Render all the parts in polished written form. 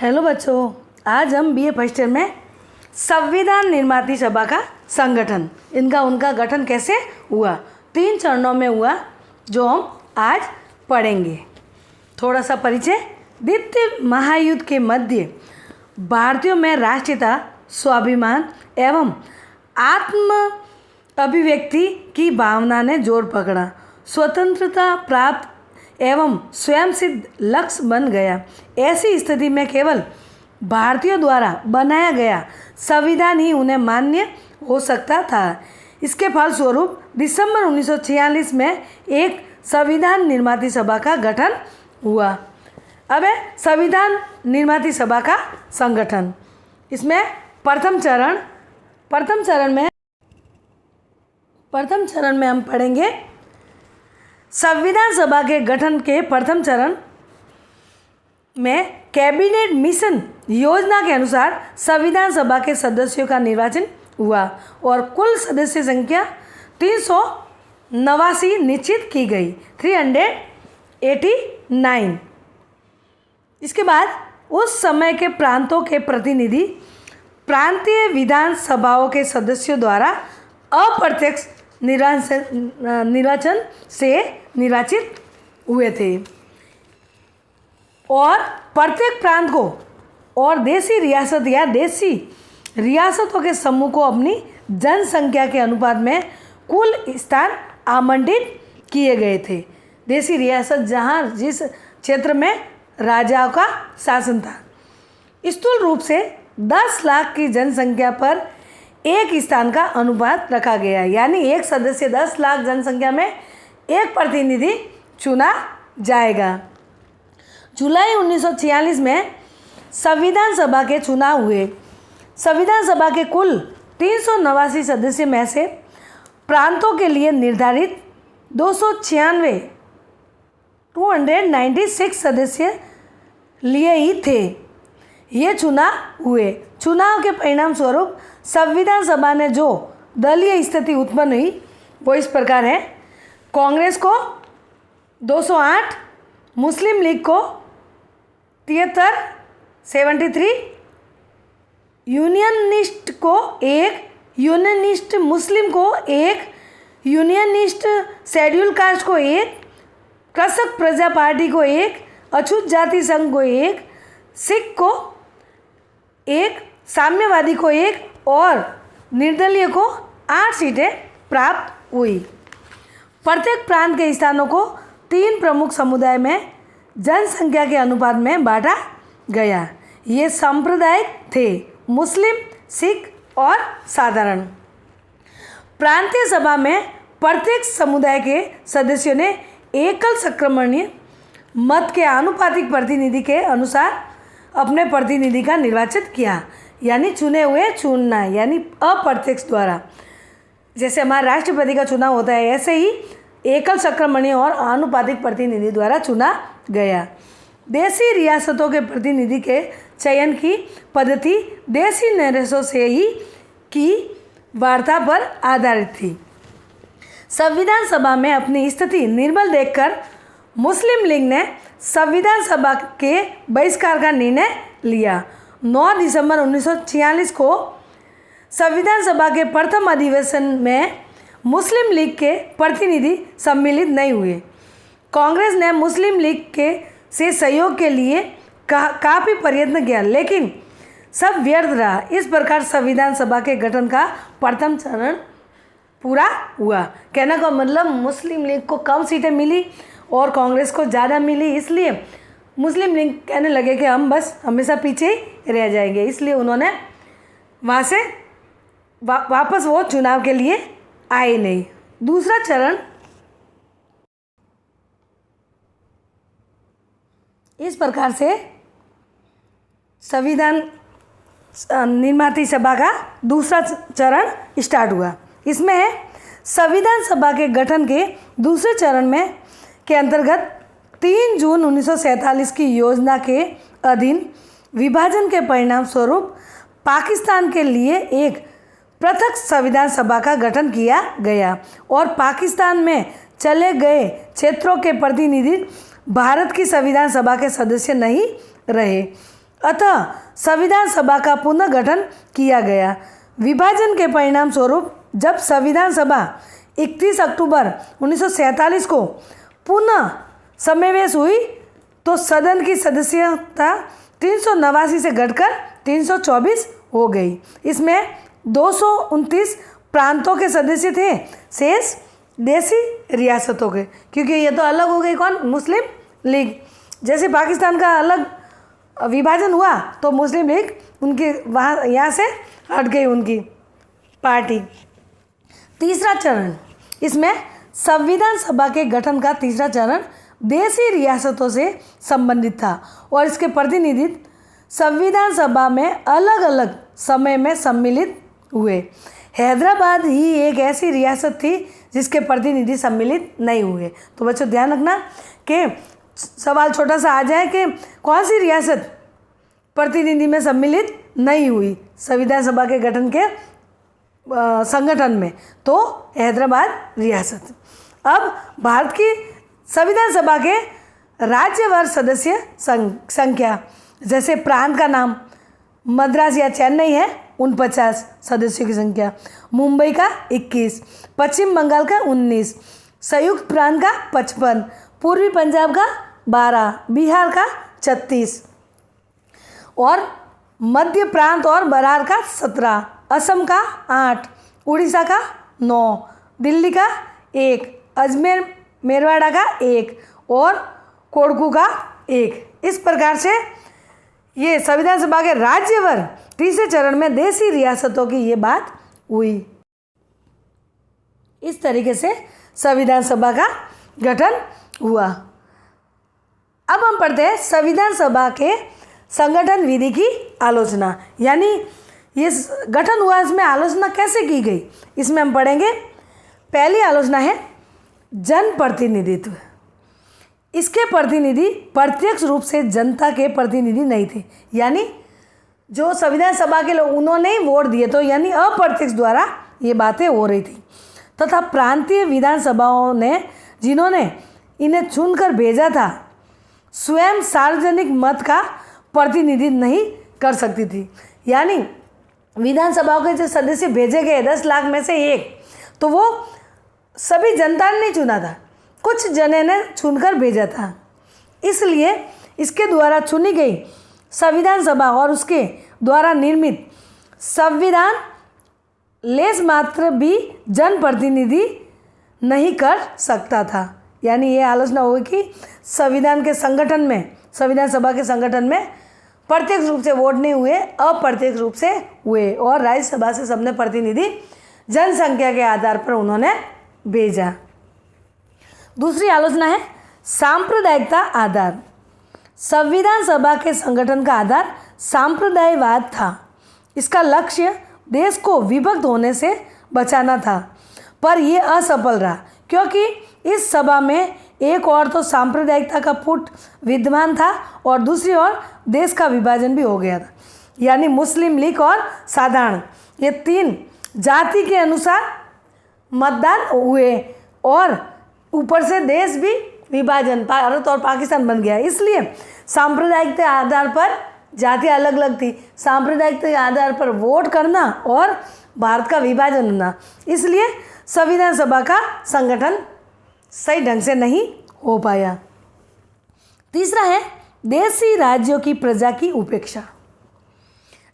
Hello बच्चों, आज हम बीए फर्स्ट ईयर में संविधान निर्माती सभा का संगठन उनका गठन कैसे हुआ 3 चरणों में हुआ जो हम आज पढ़ेंगे। थोड़ा सा परिचय। द्वितीय महायुद्ध के मध्य भारतीयों में राष्ट्रीयता, स्वाभिमान एवं आत्म अभिव्यक्ति की भावना ने जोर पकड़ा। स्वतंत्रता प्राप्त एवं स्वयं सिद्ध लक्ष्य बन गया। ऐसी स्थिति में केवल भारतीयों द्वारा बनाया गया संविधान ही उन्हें मान्य हो सकता था। इसके फलस्वरूप दिसंबर 1946 में एक संविधान निर्माती सभा का गठन हुआ। अब है संविधान निर्माती सभा का संगठन। इसमें प्रथम चरण में हम पढ़ेंगे संविधान सभा के गठन के प्रथम चरण में कैबिनेट मिशन योजना के अनुसार संविधान सभा के सदस्यों का निर्वाचन हुआ और कुल सदस्य संख्या 389 निश्चित की गई, 389। इसके बाद उस समय के प्रांतों के प्रतिनिधि प्रांतीय विधान सभाओं के सदस्यों द्वारा अप्रत्यक्ष निर्वाचन से निर्वाचित हुए थे और प्रत्येक प्रांत को और देशी रियासत या देशी रियासतों के समूह को अपनी जनसंख्या के अनुपात में कुल स्थान आवंटित किए गए थे। देशी रियासत जहाँ जिस क्षेत्र में राजाओं का शासन था। स्थूल रूप से 10 लाख की जनसंख्या पर एक स्थान का अनुपात रखा गया, यानी एक सदस्य 10 लाख जनसंख्या में एक प्रतिनिधि चुना जाएगा। जुलाई 1946 में संविधान सभा के चुनाव हुए। संविधान सभा के कुल 389 सदस्य में से प्रांतों के लिए निर्धारित 296 सदस्य लिए ही थे। ये चुनाव हुए। चुनाव के परिणाम स्वरूप संविधान सभा ने जो दलीय स्थिति उत्पन्न हुई वो इस प्रकार है। कांग्रेस को 208, मुस्लिम लीग को 73, यूनियनिस्ट को 1, यूनियनिस्ट मुस्लिम को 1, यूनियनिस्ट शेड्यूल कास्ट को 1, कृषक प्रजा पार्टी को 1, अछूत जाति संघ को 1, सिख को 1, साम्यवादी को 1 और निर्दलीय को 8 सीटें प्राप्त हुई। प्रत्येक प्रांत के स्थानों को 3 प्रमुख समुदाय में जनसंख्या के अनुपात में बांटा गया। ये सांप्रदायिक थे: मुस्लिम, सिख और साधारण। प्रांतीय सभा में प्रत्येक समुदाय के सदस्यों ने एकल संक्रमणीय मत के आनुपातिक प्रतिनिधि के अनुसार अपने प्रतिनिधि का निर्वाचित किया, यानी चुने हुए चुनना, यानी अप्रत्यक्ष द्वारा। जैसे हमारा राष्ट्रपति का चुनाव होता है, ऐसे ही एकल संक्रमणीय और आनुपातिक प्रतिनिधि द्वारा चुना गया। देशी रियासतों के प्रतिनिधि के चयन की पद्धति देशी नरेशों से ही की वार्ता पर आधारित थी। संविधान सभा में अपनी स्थिति निर्बल देखकर मुस्लिम लीग ने संविधान सभा के बहिष्कार का निर्णय लिया। 9 दिसंबर 1946 को संविधान सभा के प्रथम अधिवेशन में मुस्लिम लीग के प्रतिनिधि सम्मिलित नहीं हुए। कांग्रेस ने मुस्लिम लीग के से सहयोग के लिए काफ़ी प्रयत्न किया, लेकिन सब व्यर्थ रहा। इस प्रकार संविधान सभा के गठन का प्रथम चरण पूरा हुआ। कहने का मतलब मुस्लिम लीग को कम सीटें मिली और कांग्रेस को ज़्यादा मिली, इसलिए मुस्लिम लीग कहने लगे कि हम बस हमेशा पीछे ही रह जाएंगे, इसलिए उन्होंने वहाँ से वापस वो चुनाव के लिए आए नहीं। दूसरा चरण इस प्रकार से संविधान निर्माती सभा का दूसरा चरण स्टार्ट हुआ। इसमें संविधान सभा के गठन के दूसरे चरण में के अंतर्गत 3 जून 1947 की योजना के अधीन विभाजन के परिणाम स्वरूप पाकिस्तान के लिए एक पृथक संविधान सभा का गठन किया गया और पाकिस्तान में चले गए क्षेत्रों के प्रतिनिधि भारत की संविधान सभा के सदस्य नहीं रहे। अतः संविधान सभा का पुनः गठन किया गया। विभाजन के परिणाम स्वरूप जब संविधान सभा 31 अक्टूबर 1947 को पुनः समावेश हुई तो सदन की सदस्यता 389 से घटकर 324 हो गई। इसमें 229 प्रांतों के सदस्य थे, शेष देसी रियासतों के, क्योंकि ये तो अलग हो गई कौन, मुस्लिम लीग। जैसे पाकिस्तान का अलग विभाजन हुआ तो मुस्लिम लीग उनकी वहाँ यहाँ से हट गई उनकी पार्टी। तीसरा चरण, इसमें संविधान सभा के गठन का तीसरा चरण देसी रियासतों से संबंधित था और इसके प्रतिनिधि संविधान सभा में अलग अलग समय में सम्मिलित हुए। हैदराबाद ही एक ऐसी रियासत थी जिसके प्रतिनिधि सम्मिलित नहीं हुए। तो बच्चों ध्यान रखना कि सवाल छोटा सा आ जाए कि कौन सी रियासत प्रतिनिधि में सम्मिलित नहीं हुई संविधान सभा के गठन के संगठन में, तो हैदराबाद रियासत। अब भारत की संविधान सभा के राज्यवार सदस्य संख्या, जैसे प्रांत का नाम मद्रास या चेन्नई है 49 सदस्यों की संख्या, मुंबई का 21, पश्चिम बंगाल का 19, संयुक्त प्रांत का 55, पूर्वी पंजाब का 12, बिहार का 36 और मध्य प्रांत और बरार का 17, असम का 8, उड़ीसा का 9, दिल्ली का 1, अजमेर मेरवाड़ा का 1 और कोडकू का 1। इस प्रकार से ये संविधान सभा के राज्यवार तीसरे चरण में देसी रियासतों की ये बात हुई। इस तरीके से संविधान सभा का गठन हुआ। अब हम पढ़ते हैं संविधान सभा के संगठन विधि की आलोचना, यानी ये गठन हुआ, इसमें आलोचना कैसे की गई, इसमें हम पढ़ेंगे। पहली आलोचना है जन प्रतिनिधित्व। इसके प्रतिनिधि प्रत्यक्ष रूप से जनता के प्रतिनिधि नहीं थे, यानी जो संविधान सभा के लोग उन्होंने ही वोट दिए, तो यानी अप्रत्यक्ष द्वारा ये बातें हो रही थी। तथा प्रांतीय विधानसभाओं ने जिन्होंने इन्हें चुनकर भेजा था, स्वयं सार्वजनिक मत का प्रतिनिधि नहीं कर सकती थी। यानी विधानसभाओं के जो सदस्य भेजे गए 10 लाख में से 1, तो वो सभी जनता ने नहीं चुना था, कुछ जने ने चुनकर भेजा था। इसलिए इसके द्वारा चुनी गई संविधान सभा और उसके द्वारा निर्मित संविधान लेस मात्र भी जनप्रतिनिधि नहीं कर सकता था। यानी ये आलोचना हुई कि संविधान के संगठन में, संविधान सभा के संगठन में प्रत्यक्ष रूप से वोट नहीं हुए, अप्रत्यक्ष रूप से हुए और राज्यसभा से सबने प्रतिनिधि जनसंख्या के आधार पर उन्होंने भेजा। दूसरी आलोचना है सांप्रदायिकता आधार। संविधान सभा के संगठन का आधार सांप्रदायवाद था। इसका लक्ष्य देश को विभक्त होने से बचाना था, पर यह असफल रहा, क्योंकि इस सभा में एक और तो सांप्रदायिकता का पुट विद्यमान था और दूसरी ओर देश का विभाजन भी हो गया था। यानी मुस्लिम लीग और साधारण, ये 3 जाति के अनुसार मतदान हुए और ऊपर से देश भी विभाजन, भारत और पाकिस्तान बन गया। इसलिए सांप्रदायिक के आधार पर जातियाँ अलग अलग थी, सांप्रदायिक के आधार पर वोट करना और भारत का विभाजन होना, इसलिए संविधान सभा का संगठन सही ढंग से नहीं हो पाया। तीसरा है देशी राज्यों की प्रजा की उपेक्षा।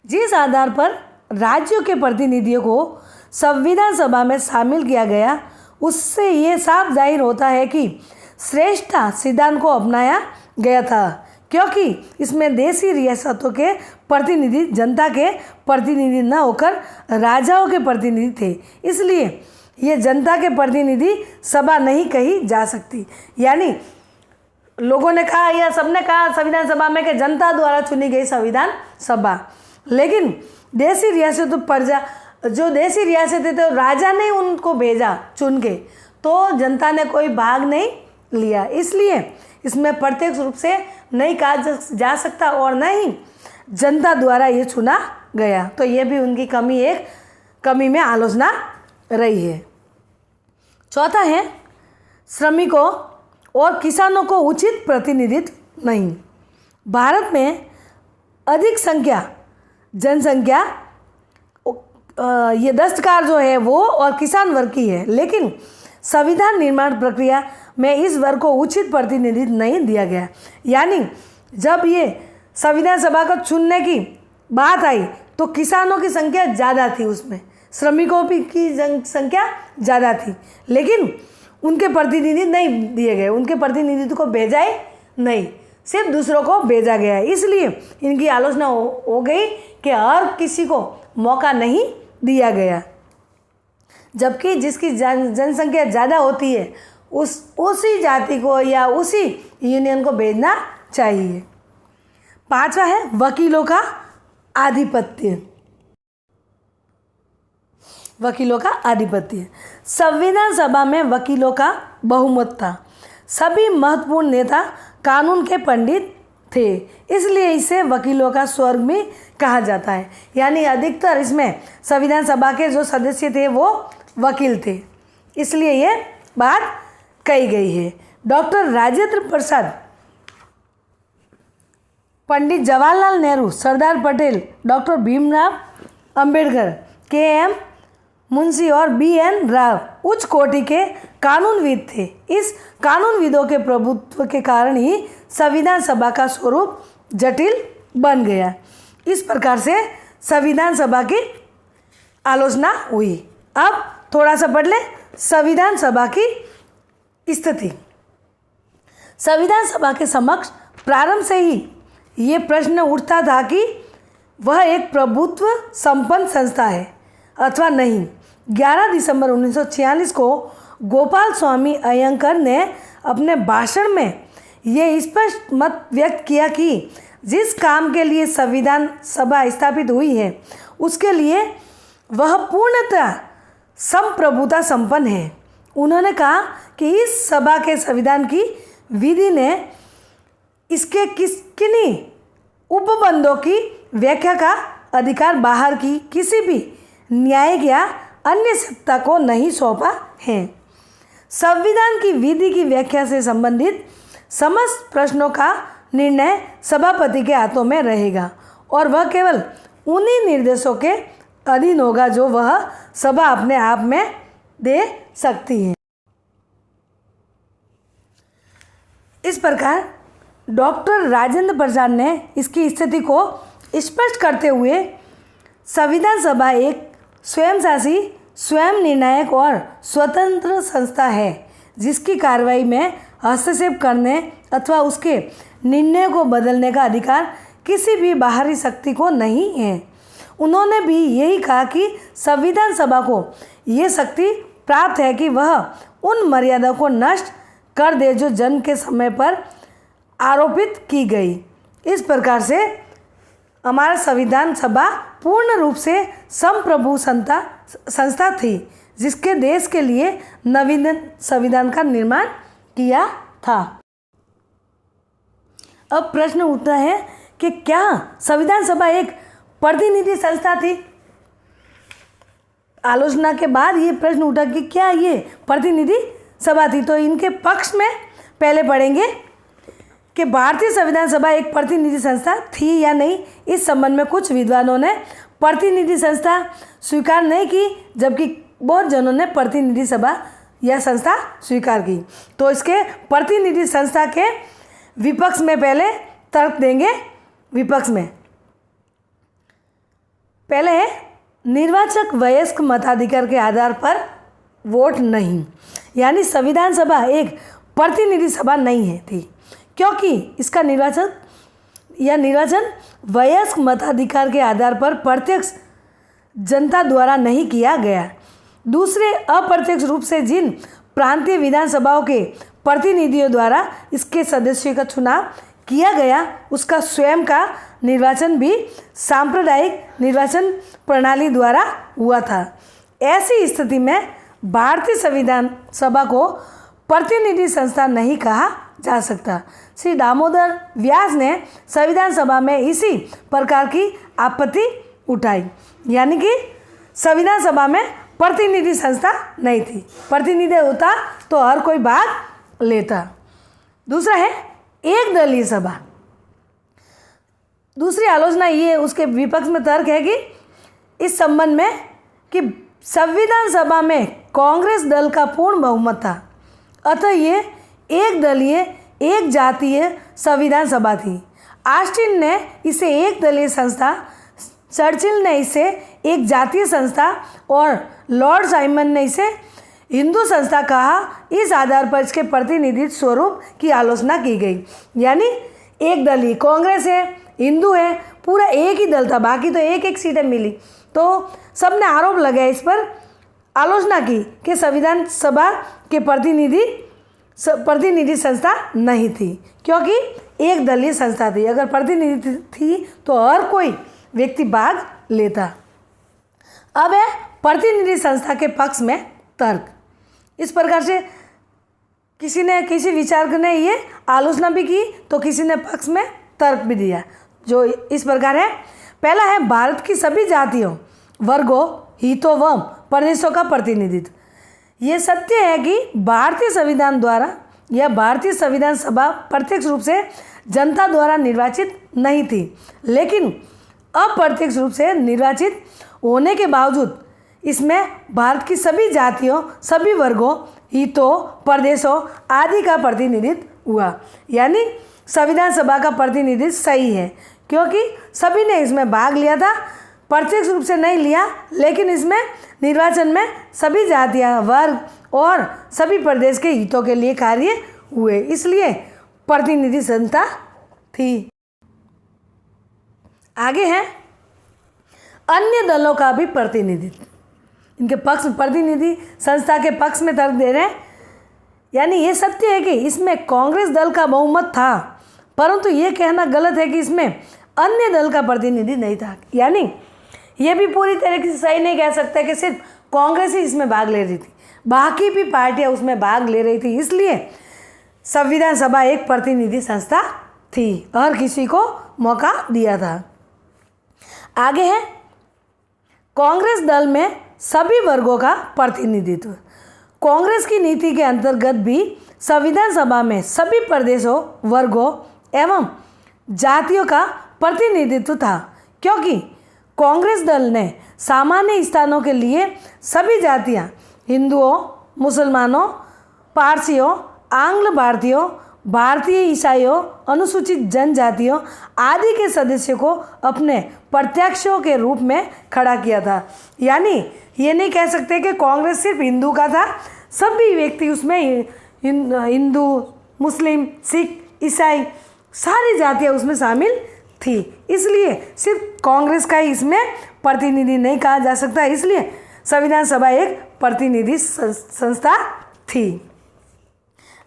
जिस आधार पर राज्यों के प्रतिनिधियों को संविधान सभा में शामिल किया गया, उससे ये साफ जाहिर होता है कि श्रेष्ठता सिद्धांत को अपनाया गया था, क्योंकि इसमें देशी रियासतों के प्रतिनिधि जनता के प्रतिनिधि न होकर राजाओं के प्रतिनिधि थे। इसलिए ये जनता के प्रतिनिधि सभा नहीं कही जा सकती। यानी लोगों ने कहा या सबने कहा संविधान सभा में कि जनता द्वारा चुनी गई संविधान सभा, लेकिन देशी रियासतों प्रजा, जो देशी रियासतें थे राजा ने उनको भेजा चुन के, तो जनता ने कोई भाग नहीं लिया। इसलिए इसमें प्रत्यक्ष रूप से नहीं कहा जा सकता और न ही जनता द्वारा ये चुना गया। तो ये भी उनकी कमी में आलोचना रही है। चौथा है श्रमिकों और किसानों को उचित प्रतिनिधित्व नहीं। भारत में अधिक संख्या जनसंख्या ये दस्तकार जो है वो और किसान वर्ग की है, लेकिन संविधान निर्माण प्रक्रिया में इस वर्ग को उचित प्रतिनिधित्व नहीं दिया गया। यानी जब ये संविधान सभा को चुनने की बात आई तो किसानों की संख्या ज़्यादा थी, उसमें श्रमिकों की संख्या ज़्यादा थी, लेकिन उनके प्रतिनिधि नहीं दिए गए, उनके प्रतिनिधित्व को भेजा ही नहीं, सिर्फ दूसरों को भेजा गया। इसलिए इनकी आलोचना हो गई कि हर किसी को मौका नहीं दिया गया, जबकि जिसकी जनसंख्या ज़्यादा होती है उसी जाति को या उसी यूनियन को भेजना चाहिए। 5वां है वकीलों का आधिपत्य। वकीलों का आधिपत्य। संविधान सभा में वकीलों का बहुमत था। सभी महत्वपूर्ण नेता कानून के पंडित थे, इसलिए इसे वकीलों का स्वर्ग भी कहा जाता है। यानी अधिकतर इसमें संविधान सभा के जो सदस्य थे वो वकील थे, इसलिए ये बात कही गई है। Doctor Rajendra Prasad, Pandit Jawaharlal Nehru, Sardar Patel, doctor Bhimrao Ambedkar, KM. Munshi और बी.एन. राव उच्च कोटि के कानूनविद थे। इस कानूनविदों के प्रभुत्व के कारण ही संविधान सभा का स्वरूप जटिल बन गया। इस प्रकार से संविधान सभा की आलोचना हुई। अब थोड़ा सा पढ़ ले संविधान सभा की स्थिति। संविधान सभा के समक्ष प्रारंभ से ही ये प्रश्न उठता था कि वह एक प्रभुत्व संपन्न संस्था है अथवा नहीं। 11 दिसंबर 1946 को गोपाल स्वामी अयंकर ने अपने भाषण में ये स्पष्ट मत व्यक्त किया कि जिस काम के लिए संविधान सभा स्थापित हुई है उसके लिए वह पूर्णतः संप्रभुता संपन्न है। उन्होंने कहा कि इस सभा के संविधान की विधि ने इसके किन्हीं उपबंधों की व्याख्या का अधिकार बाहर की किसी भी न्यायिक या अन्य सत्ता को नहीं सौंपा है। संविधान की विधि की व्याख्या से संबंधित समस्त प्रश्नों का निर्णय सभापति के हाथों में रहेगा और वह केवल उन्हीं निर्देशों के अधीन होगा जो वह सभा अपने आप में दे सकती है। इस प्रकार डॉक्टर राजेंद्र प्रसाद ने इसकी स्थिति को स्पष्ट करते हुए संविधान सभा एक स्वयंशासी, स्वयं निर्णायक और स्वतंत्र संस्था है जिसकी कार्रवाई में हस्तक्षेप करने अथवा उसके निर्णय को बदलने का अधिकार किसी भी बाहरी शक्ति को नहीं है। उन्होंने भी यही कहा कि संविधान सभा को ये शक्ति प्राप्त है कि वह उन मर्यादा को नष्ट कर दे जो जन्म के समय पर आरोपित की गई। इस प्रकार से हमारा संविधान सभा पूर्ण रूप से संप्रभु संस्था थी जिसके देश के लिए नवीन संविधान का निर्माण किया था। अब प्रश्न उठता है कि क्या संविधान सभा एक प्रतिनिधि संस्था थी? आलोचना के बाद ये प्रश्न उठा कि क्या ये प्रतिनिधि सभा थी। तो इनके पक्ष में पहले पढ़ेंगे कि भारतीय संविधान सभा एक प्रतिनिधि संस्था थी या नहीं। इस संबंध में कुछ विद्वानों ने प्रतिनिधि संस्था स्वीकार नहीं की, जबकि बहुत जनों ने प्रतिनिधि सभा या संस्था स्वीकार की। तो इसके प्रतिनिधि संस्था के विपक्ष में पहले तर्क देंगे। विपक्ष में पहले है निर्वाचक वयस्क मताधिकार के आधार पर वोट नहीं, यानी संविधान सभा एक प्रतिनिधि सभा नहीं है थी क्योंकि इसका निर्वाचन वयस्क मताधिकार के आधार पर प्रत्यक्ष जनता द्वारा नहीं किया गया। दूसरे, अप्रत्यक्ष रूप से जिन प्रांतीय विधानसभाओं के प्रतिनिधियों द्वारा इसके सदस्यों का चुनाव किया गया उसका स्वयं का निर्वाचन भी सांप्रदायिक निर्वाचन प्रणाली द्वारा हुआ था। ऐसी स्थिति में भारतीय संविधान सभा को प्रतिनिधि संस्था नहीं कहा जा सकता। श्री दामोदर व्यास ने संविधान सभा में इसी प्रकार की आपत्ति उठाई, यानी कि संविधान सभा में प्रतिनिधि संस्था नहीं थी। प्रतिनिधि होता तो हर कोई भाग लेता। दूसरा है एक दलीय सभा। दूसरी आलोचना ये उसके विपक्ष में तर्क है कि इस संबंध में कि संविधान सभा में कांग्रेस दल का पूर्ण बहुमत था, अतः ये एक दलीय एक जातीय संविधान सभा थी। ऑस्टिन ने इसे एक दलीय संस्था, चर्चिल ने इसे एक जातीय संस्था और लॉर्ड साइमन ने इसे हिंदू संस्था कहा। इस आधार पर इसके प्रतिनिधित्व स्वरूप की आलोचना की गई। यानी एक दलीय, कांग्रेस है, हिंदू है, पूरा एक ही दल था, बाकी तो एक एक सीटें मिली। तो सबने आरोप लगाया, इस पर आलोचना की कि संविधान सभा के प्रतिनिधि संस्था नहीं थी, क्योंकि एक दलीय संस्था थी। अगर प्रतिनिधि थी तो हर कोई व्यक्ति भाग लेता। अब है प्रतिनिधि संस्था के पक्ष में तर्क। इस प्रकार से किसी विचारक ने ये आलोचना भी की तो किसी ने पक्ष में तर्क भी दिया, जो इस प्रकार है। पहला है भारत की सभी जातियों, वर्गों, हितों व प्रदेशों का प्रतिनिधित्व। ये सत्य है कि भारतीय संविधान द्वारा या भारतीय संविधान सभा प्रत्यक्ष रूप से जनता द्वारा निर्वाचित नहीं थी, लेकिन अप्रत्यक्ष रूप से निर्वाचित होने के बावजूद इसमें भारत की सभी जातियों, सभी वर्गों, हितों, प्रदेशों आदि का प्रतिनिधित्व हुआ। यानी संविधान सभा का प्रतिनिधित्व सही है, क्योंकि सभी ने इसमें भाग लिया था। प्रत्यक्ष रूप से नहीं लिया, लेकिन इसमें निर्वाचन में सभी जातियां, वर्ग और सभी प्रदेश के हितों के लिए कार्य हुए, इसलिए प्रतिनिधि संस्था थी। आगे है अन्य दलों का भी प्रतिनिधित्व। इनके पक्ष, प्रतिनिधि संस्था के पक्ष में तर्क दे रहे हैं। यानी ये सत्य है कि इसमें कांग्रेस दल का बहुमत था, परंतु ये कहना गलत है कि इसमें अन्य दल का प्रतिनिधि नहीं था। यानी ये भी पूरी तरीके से सही नहीं कह सकता कि सिर्फ कांग्रेस ही इसमें भाग ले रही थी, बाकी भी पार्टियां उसमें भाग ले रही थी, इसलिए संविधान सभा एक प्रतिनिधि संस्था थी, हर किसी को मौका दिया था। आगे है कांग्रेस दल में सभी वर्गों का प्रतिनिधित्व। कांग्रेस की नीति के अंतर्गत भी संविधान सभा में सभी प्रदेशों, वर्गों एवं जातियों का प्रतिनिधित्व था, क्योंकि कांग्रेस दल ने सामान्य स्थानों के लिए सभी जातियां, हिंदुओं, मुसलमानों, पारसियों, आंग्ल भारतीयों, भारतीय ईसाइयों, अनुसूचित जनजातियों आदि के सदस्यों को अपने प्रत्याशियों के रूप में खड़ा किया था। यानी ये नहीं कह सकते कि कांग्रेस सिर्फ हिंदू का था, सभी व्यक्ति उसमें हिंदू, मुस्लिम, सिख, ईसाई सारी जातियां उसमें शामिल थी, इसलिए सिर्फ कांग्रेस का ही इसमें प्रतिनिधि नहीं कहा जा सकता, इसलिए संविधान सभा एक प्रतिनिधि संस्था थी।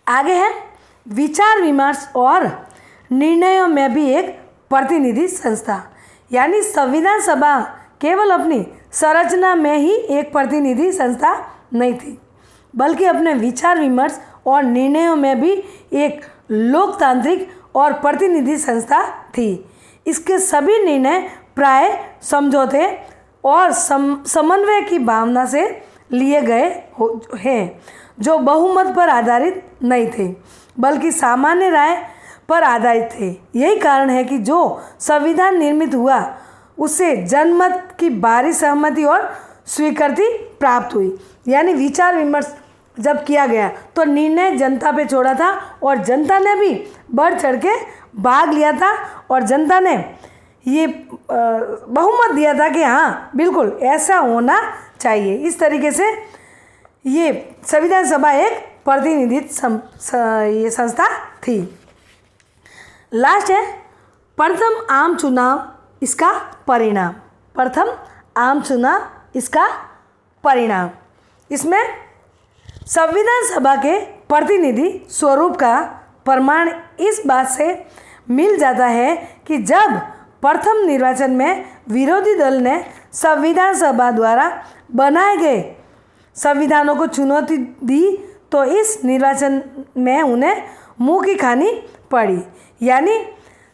आगे है विचार विमर्श और निर्णयों में भी एक प्रतिनिधि संस्था। यानी संविधान सभा केवल अपनी संरचना में ही एक प्रतिनिधि संस्था नहीं थी, बल्कि अपने विचार विमर्श और निर्णयों में भी एक लोकतांत्रिक और प्रतिनिधि संस्था थी। इसके सभी निर्णय प्राय समझौते और समन्वय की भावना से लिए गए हैं, जो बहुमत पर आधारित नहीं थे, बल्कि सामान्य राय पर आधारित थे। यही कारण है कि जो संविधान निर्मित हुआ उससे जनमत की भारी सहमति और स्वीकृति प्राप्त हुई। यानी विचार विमर्श जब किया गया तो निर्णय जनता पे छोड़ा था और जनता ने भी बढ़ चढ़ के भाग लिया था और जनता ने ये बहुमत दिया था कि हाँ बिल्कुल ऐसा होना चाहिए। इस तरीके से ये संविधान सभा एक प्रतिनिधित्व ये संस्था थी। लास्ट है प्रथम आम चुनाव, इसका परिणाम। प्रथम आम चुनाव, इसका परिणाम। इसमें संविधान सभा के प्रतिनिधि स्वरूप का प्रमाण इस बात से मिल जाता है कि जब प्रथम निर्वाचन में विरोधी दल ने संविधान सभा द्वारा बनाए गए संविधानों को चुनौती दी तो इस निर्वाचन में उन्हें मुंह की खानी पड़ी। यानी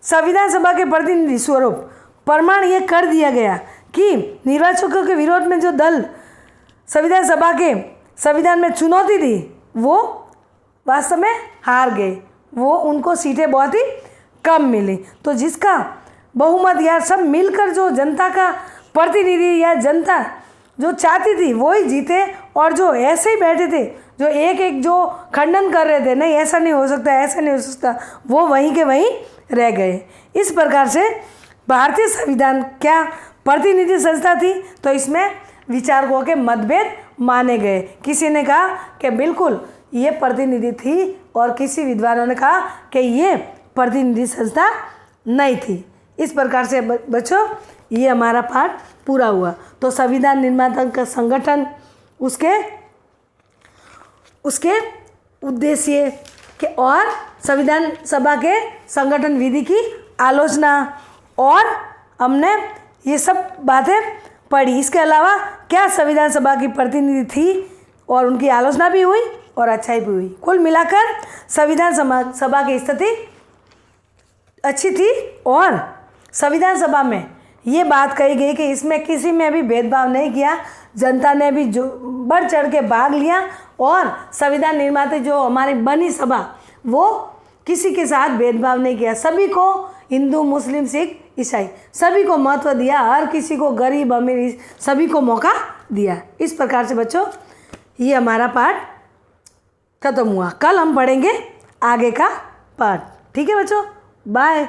संविधान सभा के प्रतिनिधि स्वरूप प्रमाण ये कर दिया गया कि निर्वाचकों के विरोध में जो दल संविधान सभा के संविधान में चुनौती दी वो वास्तव में हार गए, वो उनको सीटें बहुत ही कम मिली। तो जिसका बहुमत या सब मिलकर जो जनता का प्रतिनिधि या जनता जो चाहती थी वो ही जीते, और जो ऐसे ही बैठे थे जो एक जो खंडन कर रहे थे, नहीं ऐसा नहीं हो सकता, ऐसा नहीं हो सकता, वो वहीं के वहीं रह गए। इस प्रकार से भारतीय संविधान क्या प्रतिनिधि संस्था थी, तो इसमें विचारकों के मतभेद माने गए। किसी ने कहा कि बिल्कुल ये प्रतिनिधि थी, और किसी विद्वानों ने कहा कि ये प्रतिनिधि संस्था नहीं थी। इस प्रकार से बच्चों ये हमारा पाठ पूरा हुआ। तो संविधान निर्माता का संगठन, उसके उद्देश्य के और संविधान सभा के संगठन विधि की आलोचना, और हमने ये सब बातें पढ़ी। इसके अलावा क्या संविधान सभा की प्रतिनिधि थी और उनकी आलोचना भी हुई और अच्छाई भी हुई। कुल मिलाकर संविधान सभा की स्थिति अच्छी थी, और संविधान सभा में ये बात कही गई कि इसमें किसी में भी भेदभाव नहीं किया, जनता ने भी जो बढ़ चढ़ के भाग लिया, और संविधान निर्माता जो हमारी बनी सभा वो किसी के साथ भेदभाव नहीं किया, सभी को, हिंदू मुस्लिम सिख ईसाई सभी को महत्व दिया, हर किसी को, गरीब अमीर सभी को मौका दिया। इस प्रकार से बच्चों ये हमारा पाठ खत्म हुआ। कल हम पढ़ेंगे आगे का पाठ। ठीक है बच्चों, बाय।